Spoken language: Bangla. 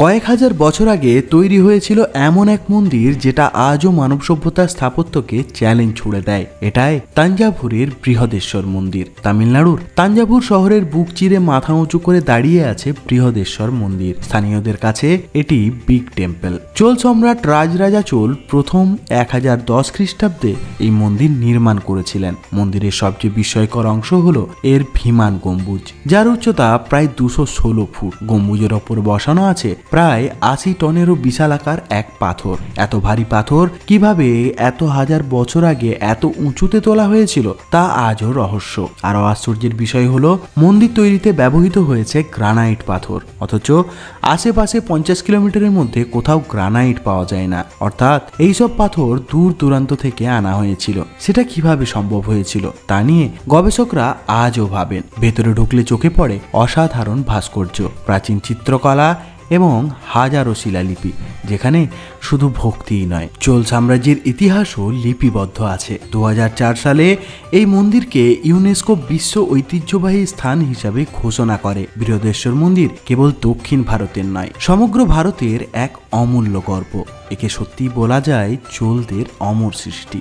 কয়েক হাজার বছর আগে তৈরি হয়েছিল এমন এক মন্দির যেটা আজও মানব সভ্যতার স্থাপত্যকে চ্যালেঞ্জ ছুড়ে দেয়। এটাই তাঞ্জাভুরের বৃহদেশ্বর মন্দির। তামিলনাড়ুর তাঞ্জাভুর শহরের বুক চিরে মাথা উঁচু করে দাঁড়িয়ে আছে বৃহদেশ্বর মন্দির। স্থানীয়দের কাছে এটি বিগ টেম্পল। চোল সম্রাট রাজরাজা চোল প্রথম 1010 খ্রিস্টাব্দে এই মন্দির নির্মাণ করেছিলেন। মন্দিরের সবচেয়ে বিস্ময়কর অংশ হলো এর বিমান গম্বুজ, যার উচ্চতা প্রায় 216 ফুট। গম্বুজের ওপর বসানো আছে প্রায় 80 টনেরও বিশালাকার এক পাথর। এত ভারী পাথর কিভাবে এত হাজার বছর আগে এত উঁচুতে তোলা হয়েছিল তা আজও রহস্য। আরো আশ্চর্যের বিষয় হলো মন্দির তৈরিতে ব্যবহৃত হয়েছে গ্রানাইট পাথর, অথচ আশেপাশে 50 কিলোমিটারের মধ্যে কোথাও গ্রানাইট পাওয়া যায় না। অর্থাৎ এইসব পাথর দূর দূরান্ত থেকে আনা হয়েছিল। সেটা কিভাবে সম্ভব হয়েছিল তা নিয়ে গবেষকরা আজও ভাবেন। ভেতরে ঢুকলে চোখে পড়ে অসাধারণ ভাস্কর্য, প্রাচীন চিত্রকলা এবং হাজারো শিলালিপি, যেখানে শুধু ভক্তিই নয়, চোল সাম্রাজ্যের ইতিহাসও লিপিবদ্ধ আছে। 2004 সালে এই মন্দিরকে ইউনেস্কো বিশ্ব ঐতিহ্যবাহী স্থান হিসাবে ঘোষণা করে। বৃহদেশ্বর মন্দির কেবল দক্ষিণ ভারতের নয়, সমগ্র ভারতের এক অমূল্য গর্ব। একে সত্যি বলা যায় চোলদের অমর সৃষ্টি।